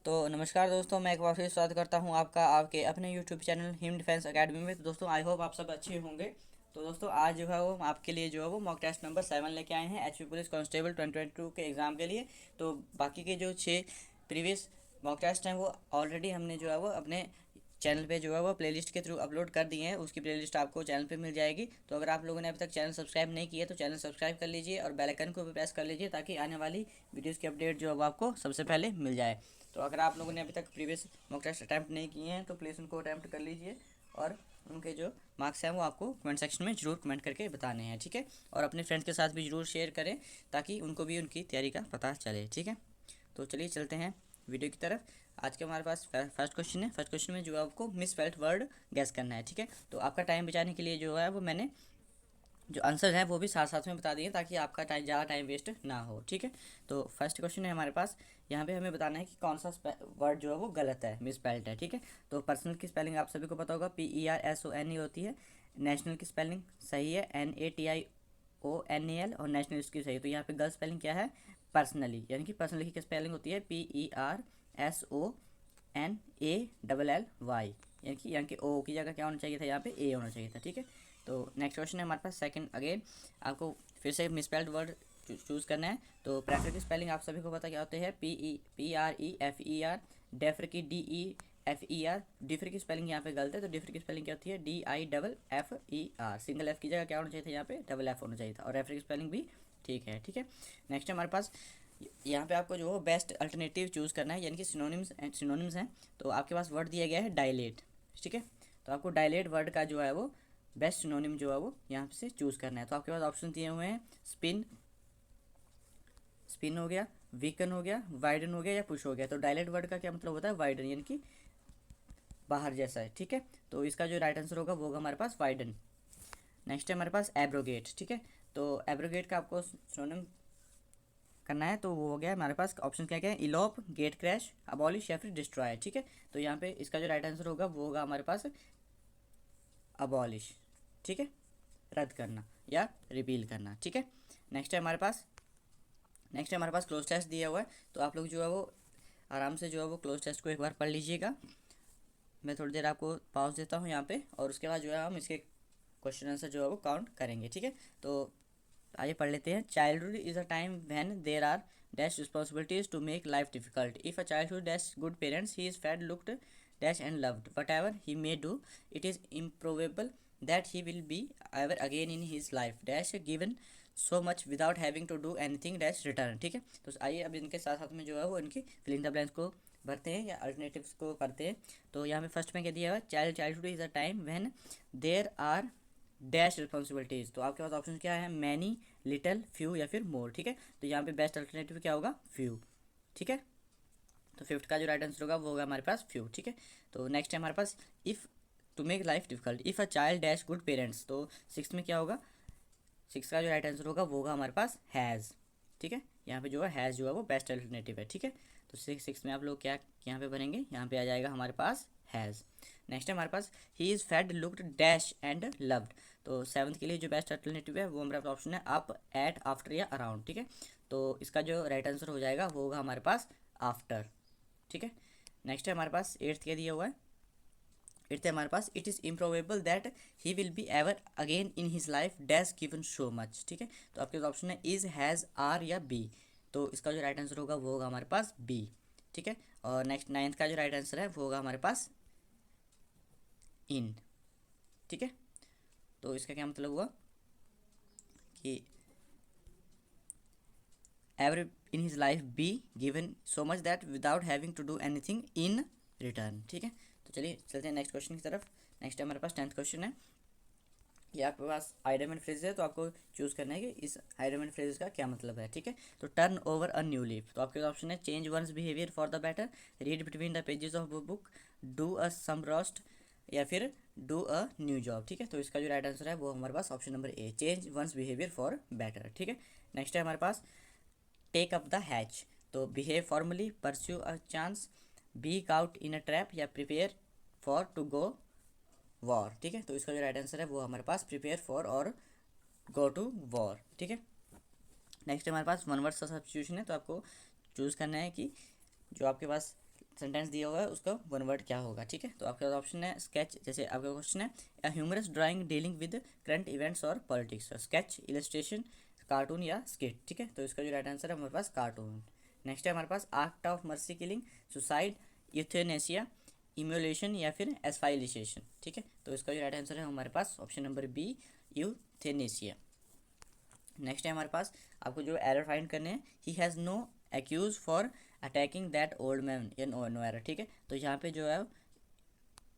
तो नमस्कार दोस्तों, मैं एक बार फिर स्वागत करता हूं आपका आपके अपने YouTube channel him defence academy में। तो दोस्तों आई होप आप सब अच्छे होंगे। तो दोस्तों आज जो है वो आपके लिए जो है वो मॉक टेस्ट नंबर 7 लेके आए हैं एचपी पुलिस कांस्टेबल 2022 के एग्ज़ाम के लिए। तो बाकी के जो 6 प्रीवियस मॉक टेस्ट हैं वो ऑलरेडी हमने जो है वो अपने चैनल पे जो है वो प्लेलिस्ट के थ्रू अपलोड कर दिए हैं। उसकी प्लेलिस्ट आपको चैनल पे मिल जाएगी। तो अगर आप लोगों ने अभी तक चैनल सब्सक्राइब नहीं किया तो चैनल सब्सक्राइब कर लीजिए और बेल आइकन को भी प्रेस कर लीजिए ताकि आने वाली वीडियोस की अपडेट जो है वो आपको सबसे पहले मिल जाए। तो अगर आप लोगों ने अभी तक प्रीवियस मॉक टेस्ट अटैम्प्ट नहीं किए हैं तो प्लीज़ उनको अटैम्प्ट कर लीजिए और उनके जो मार्क्स हैं वो आपको कमेंट सेक्शन में ज़रूर कमेंट करके बताने हैं, ठीक है। और अपने फ्रेंड्स के साथ भी ज़रूर शेयर करें ताकि उनको भी उनकी तैयारी का पता चले, ठीक है। तो चलिए चलते हैं वीडियो की तरफ। आज के हमारे पास फर्स्ट क्वेश्चन है। फर्स्ट क्वेश्चन में जो है आपको मिस स्पेल्ड वर्ड गैस करना है, ठीक है। तो आपका टाइम बचाने के लिए जो है वो मैंने जो आंसर है वो भी साथ साथ में बता दिए ताकि आपका टाइम ज़्यादा टाइम वेस्ट ना हो, ठीक है। तो फर्स्ट क्वेश्चन है हमारे पास। यहाँ पे हमें बताना है कि कौन सा वर्ड जो है वो गलत है, मिस स्पेल्ड है, ठीक है। तो पर्सनल की स्पेलिंग आप सभी को पता होगा, PERSONE होती है। नेशनल की स्पेलिंग सही है, NATIONAL, और नेशनल इसकी सही है। तो यहाँ पे गलत स्पेलिंग क्या है, पर्सनली, यानी कि पर्सनली की स्पेलिंग होती है PERSONALLY, यानी कि ओ की जगह क्या होना चाहिए था, यहाँ पे ए होना चाहिए था, ठीक है। तो नेक्स्ट क्वेश्चन है हमारे पास सेकंड। अगेन आपको फिर से मिसस्पेल्ड वर्ड चूज़ करना है। तो प्रेफर की स्पेलिंग आप सभी को पता क्या होते हैं, PREFER। डेफर की DEFER। डिफर की स्पेलिंग यहाँ पे गलत है, तो डिफर की स्पेलिंग क्या होती है, DIFFER। सिंगल एफ की जगह क्या होना चाहिए था, यहाँ पे डबल एफ होना चाहिए था। और रेफर की स्पेलिंग भी ठीक है, ठीक है। नेक्स्ट हमारे पास यहाँ पे आपको जो बेस्ट अल्टरनेटिव चूज़ करना है, यानी कि सिनोनिम्स हैं। तो आपके पास वर्ड दिया गया है डायलेट, ठीक है। तो आपको डायलेट वर्ड का जो है वो बेस्ट सिनोनिम जो है वो यहाँ से चूज़ करना है। तो आपके पास ऑप्शन दिए हुए हैं, स्पिन, स्पिन हो गया, वीकन हो गया, वाइडन हो गया, या पुश हो गया। तो डायलेट वर्ड का क्या मतलब होता है, वाइडन, यानी कि बाहर जैसा है, ठीक है। तो इसका जो राइट आंसर होगा वो होगा हमारे पास वाइडन। नेक्स्ट है हमारे पास एब्रोगेट, ठीक है। तो एब्रोगेट का आपको सिनोनिम करना है, तो वो हो गया हमारे पास ऑप्शन क्या क्या है, इलोप, गेट क्रैश, अबॉलिश, या फिर डिस्ट्रॉय, ठीक है। तो यहाँ पे इसका जो राइट आंसर होगा वो होगा हमारे पास अबॉलिश, ठीक है, रद्द करना या रिपील करना, ठीक है। नेक्स्ट है हमारे पास क्लोज टेस्ट दिया हुआ है। तो आप लोग जो है वो आराम से जो है वो क्लोज टेस्ट को एक बार पढ़ लीजिएगा। मैं थोड़ी देर आपको पॉज देता हूँ यहाँ पे, और उसके बाद जो है हम इसके क्वेश्चन आंसर जो है वो काउंट करेंगे, ठीक है। तो आइए पढ़ लेते हैं। Childhood is a time when there are dash responsibilities to make life difficult. If a childhood dash good parents, he is fed, looked dash and loved, whatever he may do, it is improvable that he will be ever again in his life dash given so much without having to do anything dash return, ठीक है। तो आइए अब इनके साथ साथ में जो है वो इनकी फिलिंग द ब्लैंक्स को भरते हैं या अल्टरनेटिव्स को करते हैं। तो यहाँ पे फर्स्ट में क्या दिया हुआ है, childhood is a time when there are dash responsibilities. तो आपके पास ऑप्शन क्या है, मैनी, लिटल, फ्यू, या फिर मोर, ठीक है। तो यहाँ पे बेस्ट अल्टरनेटिव क्या होगा, फ्यू, ठीक है। तो फिफ्थ का जो राइट आंसर होगा वो होगा हमारे पास फ्यू, ठीक है। तो नेक्स्ट है हमारे पास if to make life difficult, if a child dash good parents. तो सिक्स में क्या होगा, सिक्स का जो राइट आंसर होगा वो होगा हमारे पास हैज़, ठीक है। यहाँ पे जो है हैज़ जो है वो बेस्ट अल्टरनेटिव है, ठीक है। तो सिक्स में आप लोग क्या यहाँ पे बनेंगे, यहाँ पे आ जाएगा हमारे पास हैज़। नेक्स्ट है हमारे पास he is fed, looked dash and loved. तो सेवन्थ के लिए जो बेस्ट अल्टरनेटिव है वो हमारे पास ऑप्शन है अप, एट, आफ्टर, या अराउंड, ठीक है। तो इसका जो राइट आंसर हो जाएगा वो होगा हमारे पास आफ्टर, ठीक है। नेक्स्ट है हमारे पास एट्थ क्या दिया हुआ है, एट्थ है हमारे पास it is improvable that he will be ever again in his life dash given so much, ठीक है। तो आपके पास ऑप्शन है इज, हैज़, आर, या बी। तो इसका जो राइट आंसर होगा वो होगा हमारे पास बी, ठीक है। और नेक्स्ट नाइन्थ का जो राइट आंसर है वो होगा हमारे पास इन, ठीक है। तो इसका क्या मतलब हुआ कि ever in his life be given so much that without having to do anything in return, ठीक है। तो चलिए चलते हैं नेक्स्ट क्वेश्चन की तरफ। नेक्स्ट हमारे पास टेंथ क्वेश्चन है। ये आपके पास आइडम एंड फ्रेज है, तो आपको चूज़ करना है कि इस आइडम एंड फ्रेज का क्या मतलब है, ठीक है। तो turn over a new leaf. तो आपके ऑप्शन है change once behaviour for the better, read between the pages of book, do a some roast, या फिर डू अ न्यू जॉब, ठीक है। तो इसका जो राइट आंसर है वो हमारे पास option number A, change once behaviour for better, ठीक है। नेक्स्ट है हमारे पास टेक अप द हैच। तो behave formally, pursue a chance, be out in a trap, या prepare for to go war, ठीक है। तो इसका जो राइट आंसर है वो हमारे पास प्रिपेयर फॉर और गो टू वॉर, ठीक है। नेक्स्ट हमारे पास वन वर्ड सब्स्टिट्यूशन है। तो आपको चूज़ करना है कि जो आपके पास सेंटेंस दिया हुआ है उसका वन वर्ड क्या होगा, ठीक है। तो आपके पास ऑप्शन है स्केच, जैसे आपका क्वेश्चन है a humorous drawing dealing with current events और पॉलिटिक्स, स्केच, इलस्ट्रेशन, कार्टून या स्केट, ठीक है। तो इसका जो राइट आंसर है हमारे पास कार्टून। नेक्स्ट है हमारे पास act of mercy killing, suicide, euthanasia, emulation या फिर एस्फाइलिशेशन, ठीक है। तो इसका जो राइट आंसर है हमारे पास option number B, euthanasia. Next है हमारे पास, आपको जो एरर फाइंड करने हैं, he has no excuse for attacking that old man, या नो एरर, ठीक है। तो यहाँ पे जो है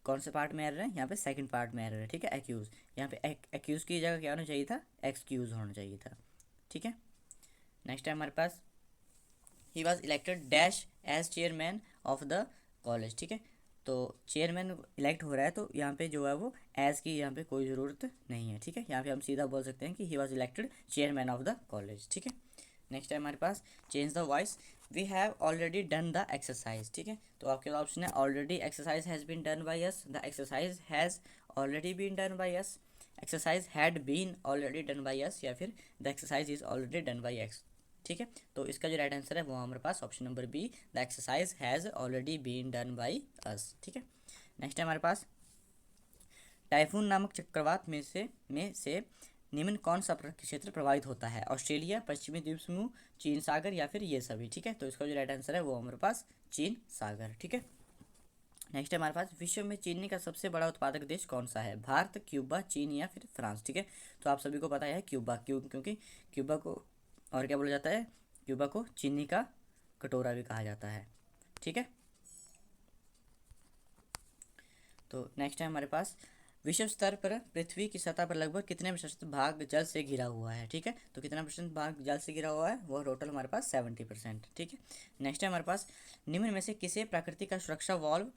कौन से पार्ट में एरर है, यहाँ पे सेकंड पार्ट में एरर है, ठीक है, एक्यूज। यहाँ पे एक्यूज की जगह क्या होना चाहिए था, एक्सक्यूज होना चाहिए था, ठीक है। नेक्स्ट है हमारे पास, he was elected dash as chairman of the college, ठीक है। तो चेयरमैन इलेक्ट हो रहा है तो यहाँ पे जो है वो एज की यहाँ पे कोई ज़रूरत नहीं है, ठीक है। यहाँ पे हम सीधा बोल सकते हैं कि he was elected chairman of the college, ठीक है। नेक्स्ट है हमारे पास, change the voice, we have already done the exercise, ठीक है। तो आपके ऑप्शन है already exercise has been done by us, the exercise has already been done by us, exercise had been already done by us, या फिर the exercise is already done by x, ठीक है। तो इसका जो राइट आंसर है वो हमारे पास option number B, the exercise has already been done by us, ठीक है। नेक्स्ट है हमारे पास, टाइफून नामक चक्रवात में से निम्न कौन सा क्षेत्र प्रभावित होता है, ऑस्ट्रेलिया, पश्चिमी द्वीप समूह, चीन सागर या फिर ये सभी, ठीक है। तो इसका जो राइट आंसर है वो हमारे पास चीन सागर, ठीक है। नेक्स्ट है हमारे पास, विश्व में चीनी का सबसे बड़ा उत्पादक देश कौन सा है, भारत, क्यूबा, चीन या फिर फ्रांस, ठीक है। तो आप सभी को पता है क्यूबा, क्योंकि क्यूबा को और क्या बोला जाता है, क्यूबा को चीनी का कटोरा भी कहा जाता है, ठीक है। तो नेक्स्ट है हमारे पास, विश्व स्तर पर पृथ्वी की सतह पर लगभग कितने प्रतिशत भाग जल से घिरा हुआ है, ठीक है। तो कितना परसेंट भाग जल से घिरा हुआ है, वो टोटल हमारे पास 70%, ठीक है। नेक्स्ट है हमारे पास, निम्न में से किसे प्रकृति का सुरक्षा वॉल्व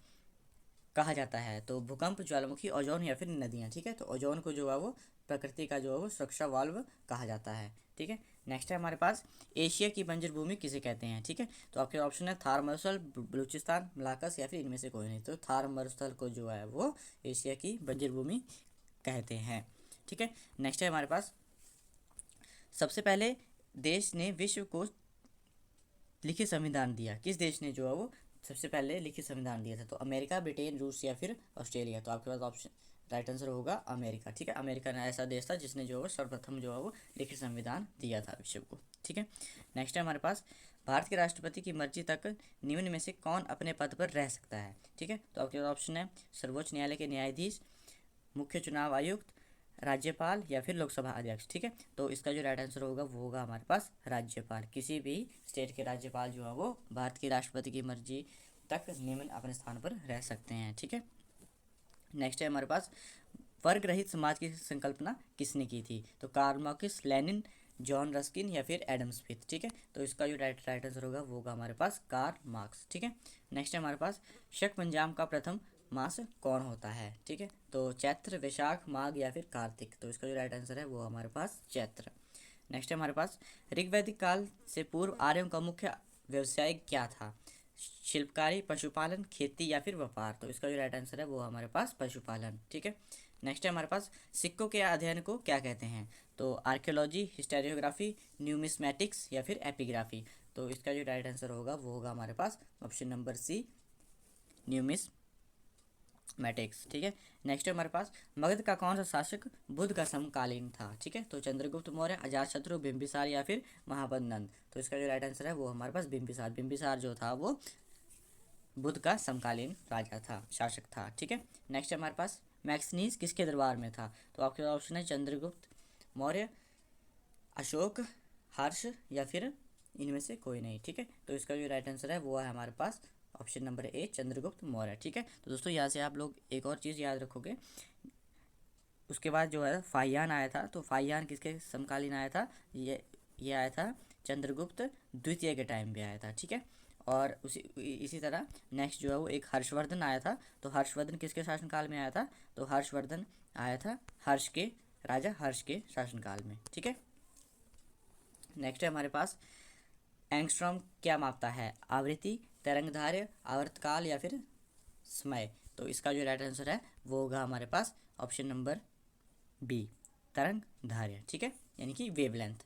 कहा जाता है, तो भूकंप, ज्वालामुखी, ओजोन या फिर नदियाँ, ठीक है। तो ओजोन को जो है वो प्रकृति का जो है वो सुरक्षा वाल्व कहा जाता है, ठीक है। नेक्स्ट है हमारे पास, एशिया की बंजर भूमि किसे कहते हैं, ठीक है। तो आपके ऑप्शन है थार मरुस्थल, बलूचिस्तान, मलाकस या फिर इनमें से कोई नहीं। तो थार मरुस्थल को जो है वो एशिया की बंजर भूमि कहते हैं, ठीक है। नेक्स्ट है हमारे पास, सबसे पहले देश ने विश्व को लिखित संविधान दिया, किस देश ने जो है वो सबसे पहले लिखित संविधान दिया था, तो अमेरिका, ब्रिटेन, रूस या फिर ऑस्ट्रेलिया। तो आपके पास ऑप्शन राइट आंसर होगा अमेरिका, ठीक है। अमेरिका ने ऐसा देश था जिसने जो है सर्वप्रथम जो है वो लिखित संविधान दिया था विश्व को, ठीक है। नेक्स्ट है हमारे पास, भारत के राष्ट्रपति की मर्जी तक निम्न में से कौन अपने पद पर रह सकता है, ठीक है। तो आपके पास ऑप्शन है सर्वोच्च न्यायालय के न्यायाधीश, मुख्य चुनाव आयुक्त, राज्यपाल या फिर लोकसभा अध्यक्ष, ठीक है। तो इसका जो राइट आंसर होगा वो होगा हमारे पास राज्यपाल, किसी भी स्टेट के राज्यपाल जो है वो भारत के राष्ट्रपति की मर्जी तक निम्न अपने स्थान पर रह सकते हैं, ठीक है। नेक्स्ट है हमारे पास, वर्ग रहित समाज की संकल्पना किसने की थी, तो Karl Marx, Lenin, John Ruskin या फिर एडम स्मिथ, ठीक है। तो इसका जो राइट आंसर होगा वो होगा हमारे पास कार्ल मार्क्स, ठीक है। नेक्स्ट है हमारे पास, शक पंजाब का प्रथम मास कौन होता है, ठीक है। तो चैत्र, वैशाख, माघ या फिर कार्तिक। तो इसका जो राइट आंसर है वो हमारे पास चैत्र। नेक्स्ट है हमारे पास, ऋग्वैदिक काल से पूर्व आर्यों का मुख्य व्यवसाय क्या था, शिल्पकारी, पशुपालन, खेती या फिर व्यापार। तो इसका जो राइट आंसर है वो हमारे पास पशुपालन, ठीक है। नेक्स्ट है हमारे पास, सिक्कों के अध्ययन को क्या कहते हैं, तो आर्कियोलॉजी, हिस्टोरियोग्राफी, न्यूमिस्मेटिक्स या फिर एपिग्राफी। तो इसका जो राइट आंसर होगा वो होगा हमारे पास ऑप्शन नंबर सी, न्यूमिस्मेटिक्स, ठीक है। नेक्स्ट है हमारे पास, मगध का कौन सा शासक बुद्ध का समकालीन था, ठीक है। तो चंद्रगुप्त मौर्य, अजातशत्रु, बिंबिसार या फिर महाबद नंद। तो इसका जो राइट आंसर है वो हमारे पास बिंबिसार, बिंबिसार जो था वो बुद्ध का समकालीन राजा था, शासक था, ठीक है। नेक्स्ट हमारे पास, मैक्सनीज किसके दरबार में था, तो आपके ऑप्शन है चंद्रगुप्त मौर्य, अशोक, हर्ष या फिर इनमें से कोई नहीं, ठीक है। तो इसका जो राइट आंसर है वो है हमारे पास option number A, Chandragupta Maurya, ठीक है। तो दोस्तों यहाँ से आप लोग एक और चीज़ याद रखोगे, उसके बाद जो है फाहियान आया था, तो फाहियान किसके समकालीन आया था, ये आया था चंद्रगुप्त द्वितीय के टाइम पे आया था, ठीक है। और इसी तरह नेक्स्ट जो है वो एक हर्षवर्धन आया था, तो हर्षवर्धन किसके शासनकाल में आया था, तो हर्षवर्धन आया था राजा हर्ष के शासनकाल में, ठीक है। नेक्स्ट है हमारे पास, एंगस्ट्रॉम क्या मापता है, आवृत्ति, तरंगदैर्घ्य, आवर्तकाल या फिर समय। तो इसका जो राइट आंसर है वो होगा हमारे पास ऑप्शन नंबर बी, तरंगदैर्घ्य, ठीक है, यानी कि वेवलेंथ।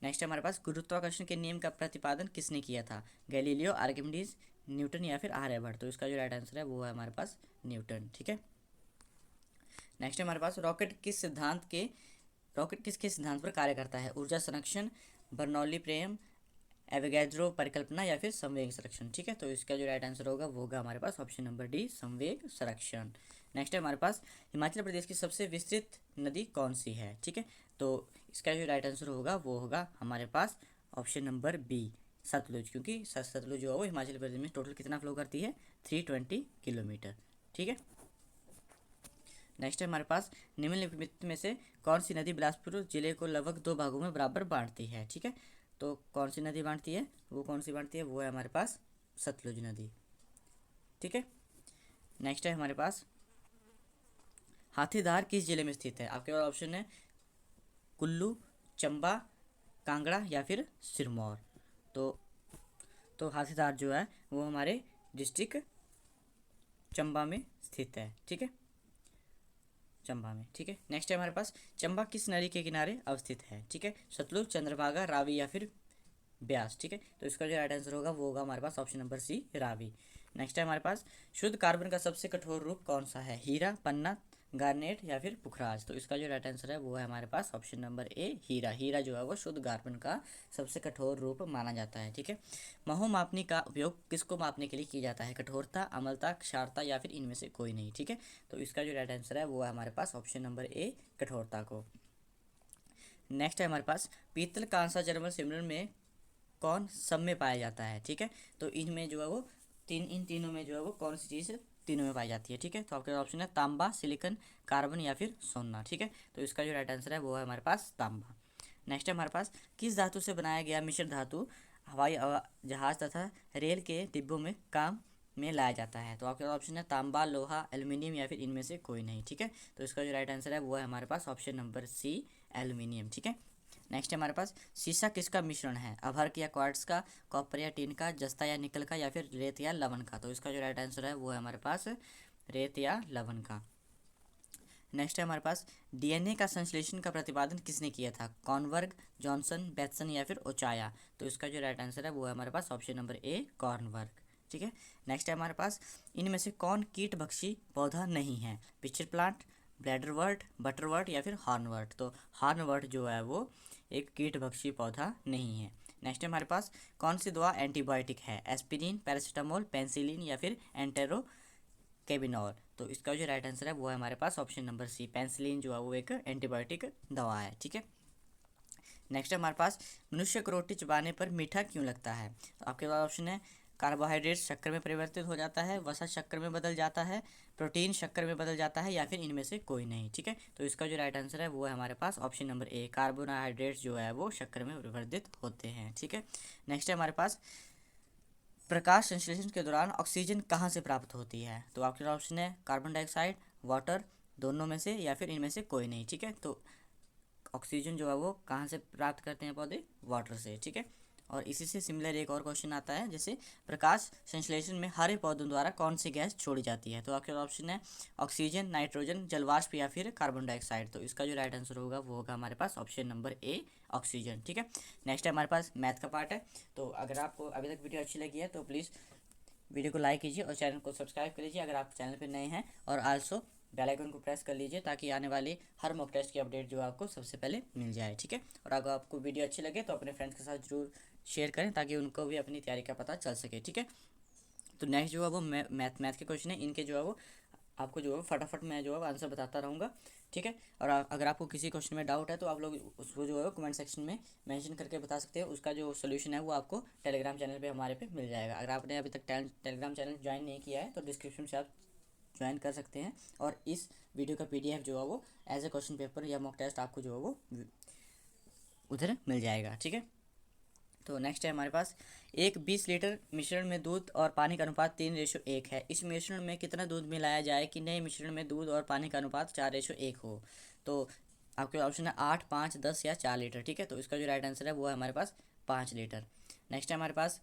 नेक्स्ट हमारे पास, गुरुत्वाकर्षण के नियम का प्रतिपादन किसने किया था, गैलीलियो, आर्किमिडीज, न्यूटन या फिर आर्यभट्ट। तो इसका जो राइट आंसर है वो है हमारे पास न्यूटन। ठीक है, नेक्स्ट है हमारे पास रॉकेट किसके सिद्धांत पर कार्य करता है? ऊर्जा संरक्षण, बर्नौली प्रमेय, एवोगैड्रो परिकल्पना या फिर संवेग संरक्षण। ठीक है, तो इसका जो राइट आंसर होगा वो होगा हमारे पास ऑप्शन नंबर डी, संवेग संरक्षण। नेक्स्ट है हमारे पास हिमाचल प्रदेश की सबसे विस्तृत नदी कौन सी है? ठीक है, तो इसका जो राइट आंसर होगा वो होगा हमारे पास ऑप्शन नंबर बी, सतलुज। क्योंकि सतलुज जो है वो हिमाचल प्रदेश में टोटल कितना फ्लो करती है? 320 किलोमीटर। ठीक है, नेक्स्ट है हमारे पास निम्नलिखित में से कौन सी नदी बिलासपुर जिले को लगभग 2 भागों में बराबर बांटती है? ठीक है, तो कौन सी नदी बांटती है? वो कौन सी बांटती है? वो है हमारे पास सतलुज नदी। ठीक है, नेक्स्ट है हमारे पास हाथीदार किस जिले में स्थित है? आपके पास ऑप्शन है कुल्लू, चंबा, कांगड़ा या फिर सिरमौर। तो हाथीदार जो है वो हमारे डिस्ट्रिक्ट चंबा में स्थित है। ठीक है, चंबा में। ठीक है, नेक्स्ट है हमारे पास चंबा किस नदी के किनारे अवस्थित है? ठीक है, सतलुज, चंद्रभागा, रावी या फिर ब्यास। ठीक है, तो इसका जो राइट आंसर होगा वो होगा हमारे पास option number C, Ravi. Next है हमारे पास शुद्ध कार्बन का सबसे कठोर रूप कौन सा है? हीरा, पन्ना, गार्नेट या फिर पुखराज। तो इसका जो राइट आंसर है वो है हमारे पास ऑप्शन नंबर ए, हीरा। हीरा जो है वो शुद्ध कार्बन का सबसे कठोर रूप माना जाता है। ठीक है, महो मापनी का उपयोग किसको मापने के लिए किया जाता है? कठोरता, अम्लता, क्षारता या फिर इनमें से कोई नहीं। ठीक है, तो इसका जो राइट आंसर है वो है हमारे पास ऑप्शन नंबर ए, कठोरता को। नेक्स्ट है हमारे पास पीतल, कांसा, जर्मन सिमरन में कौन सब में पाया जाता है? ठीक है, तो इनमें जो है वो इन तीनों में जो है वो कौन सी चीज़ तीनों में पाई जाती है? ठीक है, तो आपके ऑप्शन है तांबा, सिलिकॉन, कार्बन या फिर सोना। ठीक है, तो इसका जो राइट आंसर है वो है हमारे पास तांबा। नेक्स्ट है हमारे पास किस धातु से बनाया गया मिश्र धातु हवाई जहाज तथा रेल के डिब्बों में काम में लाया जाता है? तो आपके ऑप्शन है तांबा, लोहा, एल्यूमिनियम या फिर इनमें से कोई नहीं। ठीक है, तो इसका जो राइट आंसर है वो है हमारे पास ऑप्शन नंबर सी, एल्यूमिनियम। ठीक है, नेक्स्ट है हमारे पास सीसा किसका मिश्रण है? अभर्क या क्वार्ट्स का, कॉपर या टिन का, जस्ता या निकल का या फिर रेत या लवण का। तो इसका जो राइट आंसर है वो है हमारे पास रेत या लवण का। नेक्स्ट है हमारे पास डीएनए का संश्लेषण का प्रतिपादन किसने किया था? कॉर्नबर्ग, जॉनसन, बेटसन या फिर ओचाया। तो इसका जो राइट आंसर है वो है हमारे पास ऑप्शन नंबर ए, कॉर्नबर्ग। ठीक है, नेक्स्ट है हमारे पास इनमें से कौन कीटभक्षी पौधा नहीं है? पिचर प्लांट, ब्लैडरवर्ट, बटरवर्ट या फिर हॉर्नवर्ट। तो हॉर्नवर्ट जो है वो एक कीटभक्षी पौधा नहीं है। नेक्स्ट है हमारे पास कौन सी दवा एंटीबायोटिक है? एस्पिरिन, पैरासीटामोल, पेंसिलिन या फिर एंटेरो कैबिनॉल। तो इसका जो राइट आंसर है वो है हमारे पास ऑप्शन नंबर सी, पेंसिलिन जो है वो एक एंटीबायोटिक दवा है। ठीक है, नेक्स्ट है हमारे पास मनुष्य को रोटी चबाने पर मीठा क्यों लगता है? तो आपके पास ऑप्शन है कार्बोहाइड्रेट शक्कर में परिवर्तित हो जाता है, वसा शक्कर में बदल जाता है, प्रोटीन शक्कर में बदल जाता है या फिर इनमें से कोई नहीं। ठीक है, तो इसका जो राइट आंसर है वो है हमारे पास ऑप्शन नंबर ए, कार्बोहाइड्रेट जो है वो शक्कर में परिवर्तित होते हैं। ठीक है, नेक्स्ट है हमारे पास प्रकाश संश्लेषण के दौरान ऑक्सीजन कहाँ से प्राप्त होती है? तो आपके ऑप्शन है कार्बन डाइऑक्साइड, वाटर, दोनों में से या फिर इनमें से कोई नहीं। ठीक है, तो ऑक्सीजन जो है वो कहाँ से प्राप्त करते हैं पौधे? वाटर से। ठीक है, और इसी से सिमिलर एक और क्वेश्चन आता है जैसे प्रकाश संश्लेषण में हरे पौधों द्वारा कौन सी गैस छोड़ी जाती है? तो आपके ऑप्शन है ऑक्सीजन, नाइट्रोजन, जलवाष्प या फिर कार्बन डाइऑक्साइड। तो इसका जो राइट आंसर होगा वो होगा हमारे पास ऑप्शन नंबर ए, ऑक्सीजन। ठीक है, नेक्स्ट है हमारे पास मैथ का पार्ट है। तो अगर आपको अभी तक वीडियो अच्छी लगी है तो प्लीज़ वीडियो को लाइक कीजिए और चैनल को सब्सक्राइब कर लीजिए अगर आप चैनल पर नए हैं, और आल्सो बेल आइकन को प्रेस कर लीजिए ताकि आने वाली हर मॉक टेस्ट की अपडेट जो है आपको सबसे पहले मिल जाए। ठीक है, और अगर आपको वीडियो अच्छी लगे तो अपने फ्रेंड्स के साथ जरूर शेयर करें ताकि उनको भी अपनी तैयारी का पता चल सके। ठीक है, तो नेक्स्ट जो है वो मैथ के क्वेश्चन है, इनके जो है वो आपको जो है फटाफट मैं जो है आंसर बताता रहूँगा। ठीक है, और अगर आपको किसी क्वेश्चन में डाउट है तो आप लोग उसको जो है कमेंट सेक्शन में मेंशन करके बता सकते हैं। उसका जो सोल्यूशन है वो आपको टेलीग्राम चैनल पे हमारे पे मिल जाएगा। अगर आपने अभी तक टेलीग्राम चैनल ज्वाइन नहीं किया है तो डिस्क्रिप्शन से आप ज्वाइन कर सकते हैं, और इस वीडियो का PDF जो है वो एज ए क्वेश्चन पेपर या मॉक टेस्ट आपको जो है वो उधर मिल जाएगा। ठीक है, तो नेक्स्ट है हमारे पास एक 20 लीटर मिश्रण में दूध और पानी का अनुपात 3:1 है। इस मिश्रण में कितना दूध मिलाया जाए कि नए मिश्रण में दूध और पानी का अनुपात 4:1 हो? तो आपके ऑप्शन है 8, 5, 10 या 4 लीटर। ठीक है, तो इसका जो राइट आंसर है वो है हमारे पास 5 लीटर। नेक्स्ट है हमारे पास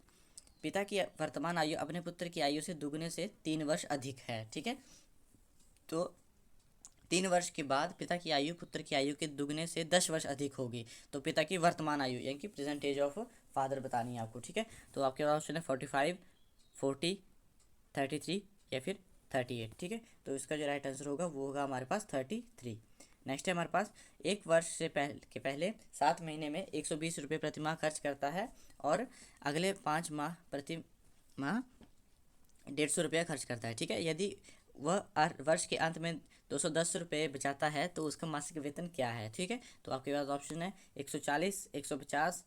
पिता की वर्तमान आयु अपने पुत्र की आयु से दुगने से 3 वर्ष अधिक है। ठीक है, तो 3 वर्ष के बाद पिता की आयु पुत्र की आयु के दुगने से 10 वर्ष अधिक होगी। तो पिता की वर्तमान आयु यानी कि प्रेजेंट एज ऑफ फादर बतानी है आपको। ठीक है, तो आपके पास ऑप्शन है 45, 40, 33 या फिर 38, ठीक है। तो इसका जो राइट आंसर होगा वो होगा हमारे पास 33। नेक्स्ट है हमारे पास, एक वर्ष से पहले 7 महीने में 120 रुपये प्रति माह खर्च करता है और अगले 5 माह प्रति माह 150 रुपया खर्च करता है, ठीक है। यदि वह वर्ष के अंत में 210 रुपये बचाता है तो उसका मासिक वेतन क्या है, ठीक है। तो आपके पास ऑप्शन है 140, 150,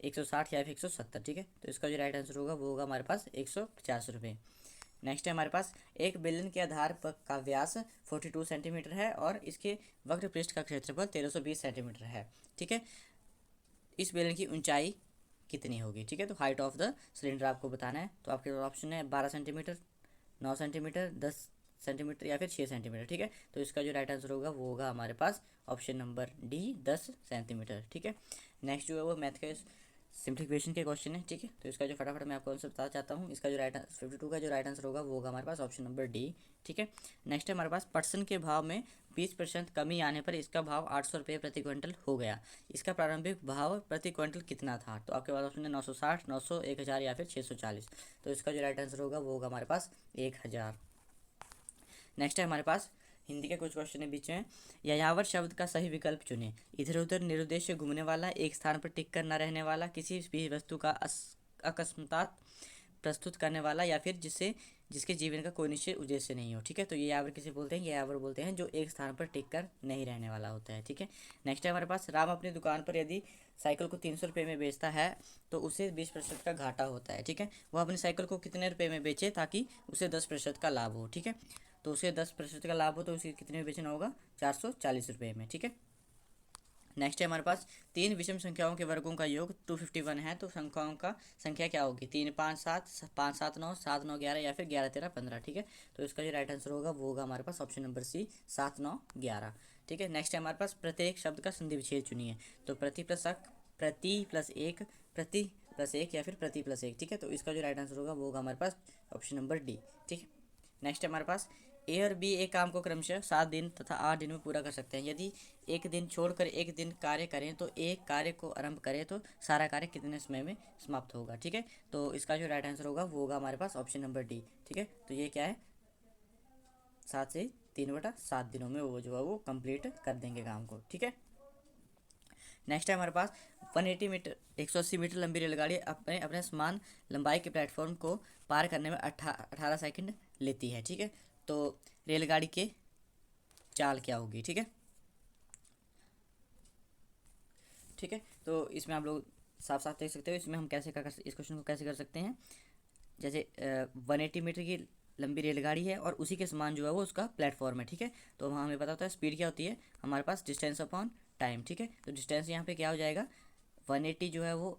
160 या फिर 170, ठीक है। तो इसका जो राइट आंसर होगा वो होगा हमारे पास 150 रुपये। नेक्स्ट है हमारे पास, एक बेलन के आधार पर का व्यास 42 सेंटीमीटर है और इसके वक्र पृष्ठ का क्षेत्रफल 1320 सेंटीमीटर है, ठीक है। इस बेलन की ऊंचाई कितनी होगी, ठीक है। तो हाइट ऑफ द सिलेंडर आपको बताना है। तो आपके पास ऑप्शन है 12 सेंटीमीटर, 9 सेंटीमीटर, 10 सेंटीमीटर या फिर 6 सेंटीमीटर, ठीक है। तो इसका जो राइट आंसर होगा वो होगा हमारे पास ऑप्शन नंबर डी, 10 सेंटीमीटर, ठीक है। नेक्स्ट जो है वो मैथ के सिंप्लीफिकेशन के क्वेश्चन है, ठीक है। तो इसका जो फटाफट मैं आपको आंसर बताना चाहता हूँ। इसका जो 52 का जो राइट आंसर होगा वो होगा हमारे पास ऑप्शन नंबर डी, ठीक है। नेक्स्ट है हमारे पास, पटसन के भाव में 20% कमी आने पर इसका भाव 800 रुपये प्रति क्विंटल हो गया। इसका प्रारंभिक भाव प्रति क्विंटल कितना था। तो आपके पास ऑप्शन है 960, 900, 1000 या फिर 640। तो इसका जो राइट आंसर होगा वो होगा हमारे पास 1000। नेक्स्ट है हमारे पास, हिंदी के कुछ क्वेश्चन है बीच में। यायावर शब्द का सही विकल्प चुनें। इधर उधर निरुद्देश्य घूमने वाला, एक स्थान पर टिक कर न रहने वाला, किसी भी वस्तु का अकस्मात प्रस्तुत करने वाला या फिर जिसके जीवन का कोई निश्चित उद्देश्य नहीं हो, ठीक है। तो ये यावर किसे बोलते हैं, ये यावर बोलते हैं जो एक स्थान पर टिक कर नहीं रहने वाला होता है, ठीक है। नेक्स्ट है हमारे पास, राम अपनी दुकान पर यदि साइकिल को 300 रुपये में बेचता है तो उसे 20% का घाटा होता है, ठीक है। वह अपनी साइकिल को कितने रुपये में बेचे ताकि उसे 10% का लाभ हो, ठीक है। तो उसे 10% का लाभ हो तो उसे कितने में बेचना होगा, 440 रुपये में, ठीक है। नेक्स्ट है हमारे पास, 3 विषम संख्याओं के वर्गों का योग 251 है तो संख्याओं का संख्या क्या होगी, 3, 5, 7, 5, 7, 9, 7, 9, 11 या फिर 11, 13, 15, ठीक है। तो इसका जो राइट आंसर होगा वो होगा हमारे पास ऑप्शन नंबर सी, 7, 9, 11, ठीक है। नेक्स्ट है हमारे पास, प्रत्येक शब्द का संधि विच्छेद चुनिए। तो प्रति प्लस एक, प्रति प्लस एक या फिर प्रति प्लस एक, ठीक है। तो इसका जो राइट आंसर होगा वो होगा हमारे पास ऑप्शन नंबर डी, ठीक है। नेक्स्ट है हमारे पास, ए और बी एक काम को क्रमशः 7 दिन तथा 8 दिन में पूरा कर सकते हैं। यदि एक दिन छोड़कर एक दिन कार्य करें तो एक कार्य को आरंभ करें तो सारा कार्य कितने समय में समाप्त होगा, ठीक है। तो इसका जो राइट आंसर होगा वो होगा हमारे पास ऑप्शन नंबर डी, ठीक है। तो ये क्या है, 7 से 3/7 दिनों में वो जो है वो कंप्लीट कर देंगे काम को, ठीक है। नेक्स्ट है हमारे पास, 180 मीटर 180 मीटर लंबी रेलगाड़ी अपने अपने समान लंबाई के प्लेटफॉर्म को पार करने में 18 सेकंड लेती है, ठीक है। तो रेलगाड़ी के चाल क्या होगी, ठीक है, ठीक है। तो इसमें आप लोग साफ साफ देख सकते हो इसमें हम कैसे कर इस क्वेश्चन को कैसे कर सकते हैं। जैसे 180 मीटर की लंबी रेलगाड़ी है और उसी के समान जो है वो उसका प्लेटफॉर्म है, ठीक है। तो वहाँ हमें पता होता है स्पीड क्या होती है हमारे पास, डिस्टेंस अपॉन टाइम, ठीक है। तो डिस्टेंस यहाँ पे क्या हो जाएगा, 180 जो है वो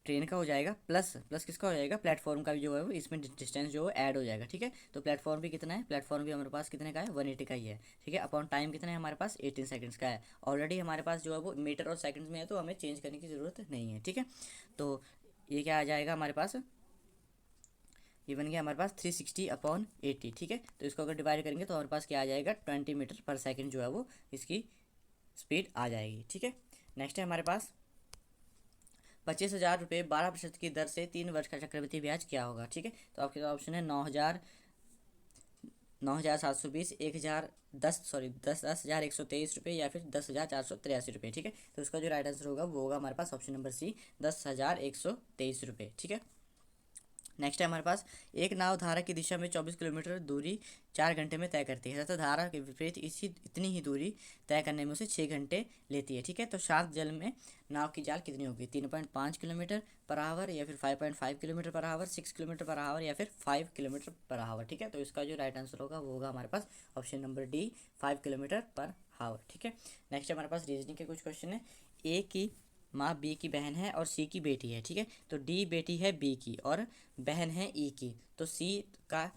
ट्रेन का हो जाएगा, प्लस प्लस किसका हो जाएगा, प्लेटफॉर्म का भी जो है वो इसमें डिस्टेंस जो है ऐड हो जाएगा, ठीक है। तो प्लेटफॉर्म भी कितना है, प्लेटफॉर्म भी हमारे पास कितने का है, 180 का ही है, ठीक है। अपॉन टाइम कितना है हमारे पास, 18 सेकंड्स का है। ऑलरेडी हमारे पास जो है वो मीटर और सेकंड्स में है तो हमें चेंज करने की ज़रूरत नहीं है, ठीक है। तो ये क्या आ जाएगा हमारे पास, ये बन गया हमारे पास 360/80, ठीक है। तो इसको अगर डिवाइड करेंगे तो हमारे पास क्या आ जाएगा, 20 मीटर पर सेकेंड जो है वो इसकी स्पीड आ जाएगी, ठीक है। नेक्स्ट है हमारे पास, 25,000 रुपये 12% की दर से 3 वर्ष का चक्रवृद्धि ब्याज क्या होगा, ठीक है। तो आपके पास ऑप्शन है 9,720, 10,123 रुपये या फिर 10,483 रुपये, ठीक है। तो इसका जो राइट आंसर होगा वो होगा हमारे पास ऑप्शन नंबर सी, 10,123 रुपये, ठीक है। नेक्स्ट है हमारे पास, एक नाव धारा की दिशा में 24 किलोमीटर दूरी 4 घंटे में तय करती है तथा धारा के विपरीत इतनी ही दूरी तय करने में उसे 6 घंटे लेती है, ठीक है। तो शांत जल में नाव की चाल कितनी होगी, 3.5 किलोमीटर पर आवर या फिर 5.5 kilometre per our, 6 kilometre per our या फिर 5 किलोमीटर पर आवर, ठीक है। तो इसका जो राइट आंसर होगा वो होगा हमारे पास option number D, 5 kilometre per hour, ठीक है। नेक्स्ट हमारे पास रीजनिंग के कुछ क्वेश्चन है। ए की माँ बी की बहन है और सी की बेटी है, ठीक है। तो डी बेटी है बी की और बहन है ई की, तो सी का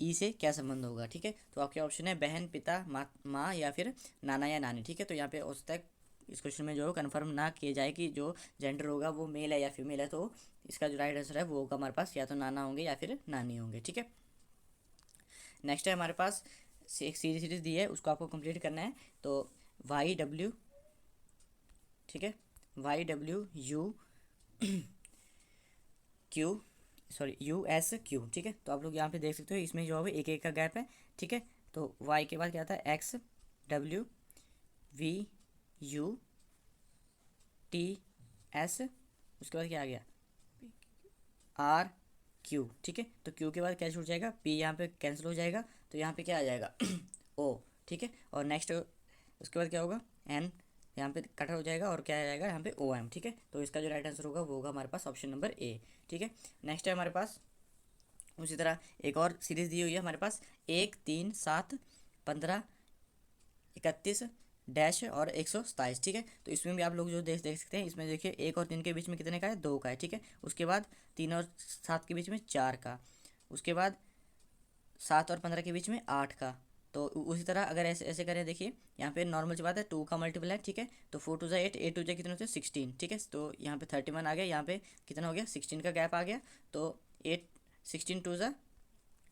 ई से क्या संबंध होगा, ठीक है। तो आपके ऑप्शन है बहन, पिता, माँ या फिर नाना या नानी, ठीक है। तो यहाँ पे उस तक इस क्वेश्चन में जो कन्फर्म ना किया जाए कि जो जेंडर होगा वो मेल है या फीमेल है, तो इसका जो राइट आंसर है वो होगा हमारे पास या तो नाना होंगे या फिर नानी होंगे, ठीक है। नेक्स्ट है हमारे पास, एक सीरीज दी है उसको आपको कंप्लीट करना है। तो YW, ठीक है, YWU Q सॉरी USQ, ठीक है। तो आप लोग यहाँ पे देख सकते हो इसमें जो है एक एक का गैप है, ठीक है। तो Y के बाद क्या आता है XWVUTS, उसके बाद क्या आ गया RQ, ठीक है। तो Q के बाद क्या छूट जाएगा, P यहाँ पे कैंसिल हो जाएगा, तो यहाँ पे क्या आ जाएगा O, ठीक है। और नेक्स्ट उसके बाद क्या होगा N, यहाँ पे कटर हो जाएगा और क्या आ जाएगा यहाँ पे OM, ठीक है। तो इसका जो राइट आंसर होगा वो होगा हमारे पास ऑप्शन नंबर A, ठीक है। नेक्स्ट है हमारे पास उसी तरह एक और सीरीज दी हुई है हमारे पास 1, 3, 7, 15, 31 डैश और 127, ठीक है। तो इसमें भी आप लोग जो देख सकते हैं, इसमें देखिए 1 और 3 के बीच में कितने का है, 2 का है, ठीक है। उसके बाद 3 और 7 के बीच में 4 का, उसके बाद 7 और 15 के बीच में 8 का। तो उसी तरह अगर ऐसे ऐसे करें, देखिए यहाँ पे नॉर्मल सी बात है, 2 का मल्टीपल है, ठीक है। तो 4 टू 8, 8 टू कितने होते हैं 16, ठीक है। तो यहाँ पे 31 आ गया, यहाँ पे कितना हो गया 16 का गैप आ गया, तो 8 16 टू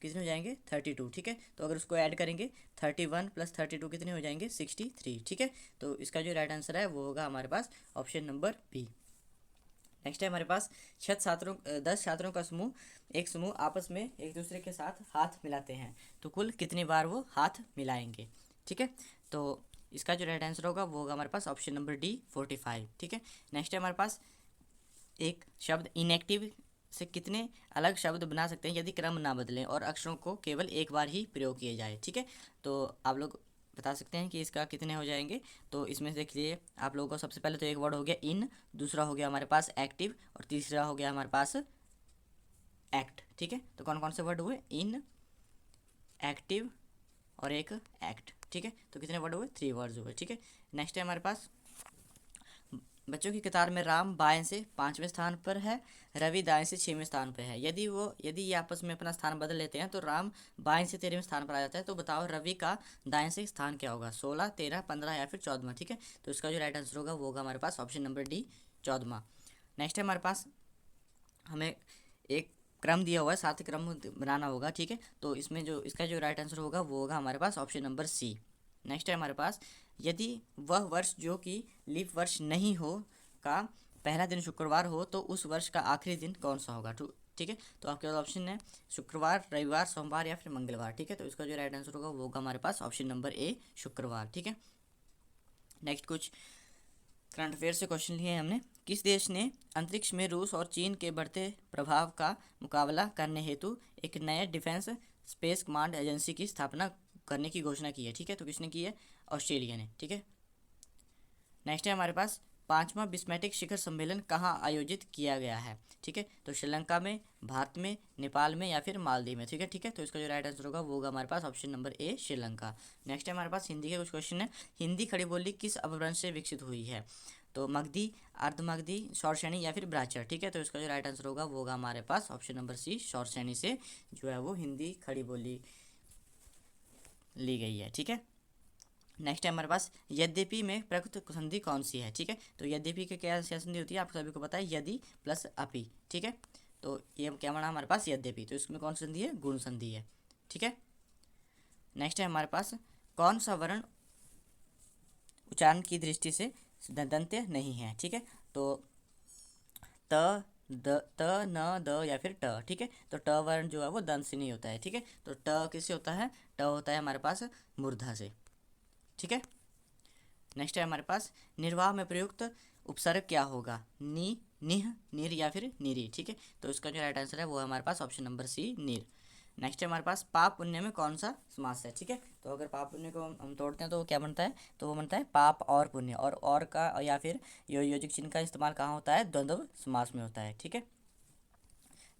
कितने हो जाएंगे 32, ठीक है। तो अगर उसको ऐड करेंगे 31 प्लस 32 कितने हो जाएंगे 63, ठीक है। तो इसका जो राइट आंसर है वो होगा हमारे पास ऑप्शन नंबर बी। नेक्स्ट है हमारे पास 10 छात्रों का समूह, एक समूह आपस में एक दूसरे के साथ हाथ मिलाते हैं, तो कुल कितनी बार वो हाथ मिलाएंगे, ठीक है। तो इसका जो राइट आंसर होगा वो होगा हमारे पास ऑप्शन नंबर डी 45, ठीक है। नेक्स्ट है हमारे पास एक शब्द इनएक्टिव से कितने अलग शब्द बना सकते हैं यदि क्रम ना बदलें और अक्षरों को केवल एक बार ही प्रयोग किए जाए, ठीक है। तो आप लोग बता सकते हैं कि इसका कितने हो जाएंगे। तो इसमें देख लीजिए आप लोगों को सबसे पहले तो एक वर्ड हो गया इन, दूसरा हो गया हमारे पास एक्टिव और तीसरा हो गया हमारे पास एक्ट, ठीक है। तो कौन कौन से वर्ड हुए, इन, एक्टिव और एक एक्ट, ठीक है। तो कितने वर्ड हुए, 3 वर्ड्स हुए, ठीक है। नेक्स्ट है हमारे पास बच्चों की कतार में राम बाएं से 5वें स्थान पर है, रवि दाएं से 6वें स्थान पर है। यदि ये आपस में अपना स्थान बदल लेते हैं तो राम बाएं से 13वें स्थान पर आ जाता है। तो बताओ रवि का दाएं से स्थान क्या होगा, 16, 13, 15 या फिर 14वां, ठीक है। तो इसका जो राइट आंसर होगा वो होगा हमारे पास ऑप्शन नंबर डी 14वां। नेक्स्ट है हमारे पास हमें एक क्रम दिया हुआ है, 7 क्रम बनाना होगा, ठीक है। तो इसमें जो इसका जो राइट आंसर होगा वो होगा हमारे पास ऑप्शन नंबर सी। नेक्स्ट है हमारे पास यदि वह वर्ष जो कि लीप वर्ष नहीं हो का पहला दिन शुक्रवार हो तो उस वर्ष का आखिरी दिन कौन सा होगा, ठीक है। तो आपके पास ऑप्शन है शुक्रवार, रविवार, सोमवार या फिर मंगलवार, ठीक है। तो इसका जो राइट आंसर होगा वो होगा हमारे पास ऑप्शन नंबर ए शुक्रवार, ठीक है। नेक्स्ट कुछ करंट अफेयर से क्वेश्चन लिए हैं हमने। किस देश ने अंतरिक्ष में रूस और चीन के बढ़ते प्रभाव का मुकाबला करने हेतु एक नए डिफेंस स्पेस कमांड एजेंसी की स्थापना करने की घोषणा की है, ठीक है। तो किसने की है, ऑस्ट्रेलिया ने, ठीक है। नेक्स्ट है हमारे पास 5वां बिस्मैटिक शिखर सम्मेलन कहाँ आयोजित किया गया है, ठीक है। तो श्रीलंका में, भारत में, नेपाल में या फिर मालदीव में, ठीक है, ठीक है। तो इसका जो राइट आंसर होगा वो होगा हमारे पास option number A Sri Lanka. Next है हमारे पास हिंदी के कुछ क्वेश्चन है। हिंदी खड़ी बोली किस अपभ्रंश से विकसित हुई है, तो मगधी, अर्धमगधी, शौरसेनी या फिर ब्राह्मण, ठीक है। तो इसका जो राइट आंसर होगा वो होगा हमारे पास ऑप्शन नंबर सी शौरसेनी से जो है वो हिंदी खड़ी बोली ली गई है, ठीक है। नेक्स्ट है हमारे पास यद्यपि में प्रकृत संधि कौन सी है, ठीक है। तो यद्यपि के क्या संधि होती है आप सभी को पता है, यदि प्लस अपि, ठीक है। तो ये क्या बना हमारे पास यद्यपि, तो इसमें कौन सी संधि है, गुण संधि है, ठीक है। नेक्स्ट है हमारे पास कौन सा वर्ण उच्चारण की दृष्टि से दंत्य नहीं है, ठीक है। तो त त न द या फिर ट, ठीक है। तो ट वर्ण जो है वो दंत से नहीं होता है, ठीक है। तो ट किससे होता है, ट होता है हमारे पास मूर्धा से, ठीक है। नेक्स्ट है हमारे पास निर्वाह में प्रयुक्त उपसर्ग क्या होगा, नी, निह, निर या फिर निरी, ठीक है। तो इसका जो राइट आंसर है वो है हमारे पास ऑप्शन नंबर सी निर। नेक्स्ट है हमारे पास पाप पुण्य में कौन सा समास है, ठीक है। तो अगर पाप पुण्य को हम तोड़ते हैं तो क्या बनता है, तो वो बनता है पाप और पुण्य, और का या फिर योजिक चिन्ह का इस्तेमाल कहाँ होता है, द्वंद्व समास में होता है, ठीक है।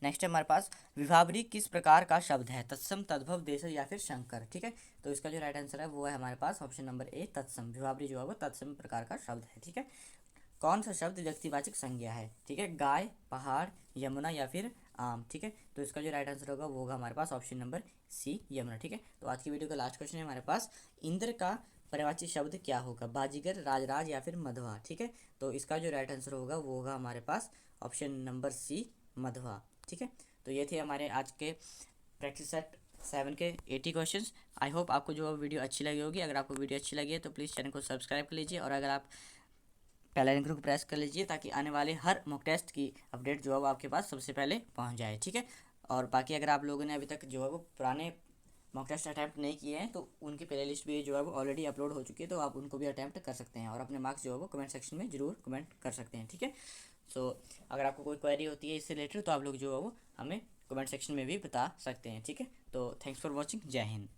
नेक्स्ट है हमारे पास विभावरी किस प्रकार का शब्द है, तत्सम, तद्भव, देशज या फिर शंकर, ठीक है। तो इसका जो राइट आंसर है वो है हमारे पास ऑप्शन नंबर ए तत्सम। विभावरी जो है वो तत्सम प्रकार का शब्द है, ठीक है। कौन सा शब्द व्यक्तिवाचक संज्ञा है, ठीक है, गाय, पहाड़, यमुना या फिर आम, ठीक है। तो इसका जो राइट आंसर होगा वो होगा हमारे पास ऑप्शन नंबर सी यमुना, ठीक है। तो आज की वीडियो का लास्ट क्वेश्चन है हमारे पास इंद्र का पर्यायवाची शब्द क्या होगा, बाजीगर, राजराज या फिर मधवा, ठीक है। तो इसका जो राइट आंसर होगा वो होगा हमारे पास ऑप्शन नंबर सी मधवा, ठीक है। तो ये थे हमारे आज के प्रैक्टिस सेट 7 के 80 क्वेश्चंस। आई होप आपको जो वीडियो अच्छी लगी होगी। अगर आपको वीडियो अच्छी लगी है तो प्लीज़ चैनल को सब्सक्राइब कर लीजिए, और अगर आप बेल आइकन को प्रेस कर लीजिए ताकि आने वाले हर मॉक टेस्ट की अपडेट जो है वो आपके पास सबसे पहले पहुंच जाए, ठीक है। और बाकी अगर आप लोगों ने अभी तक जो है वो पुराने मॉक टेस्ट अटैम्प्ट नहीं किए हैं तो उनकी प्ले लिस्ट भी जो है वो ऑलरेडी अपलोड हो चुकी है, तो आप उनको भी अटैम्प्ट कर सकते हैं और अपने मार्क्स जो है वो कमेंट सेक्शन में जरूर कमेंट कर सकते हैं, ठीक है। सो अगर आपको कोई क्वेरी होती है इससे रिलेटेड तो आप लोग जो है वो हमें कमेंट सेक्शन में भी बता सकते हैं, ठीक है। तो थैंक्स फॉर वॉचिंग, जय हिंद।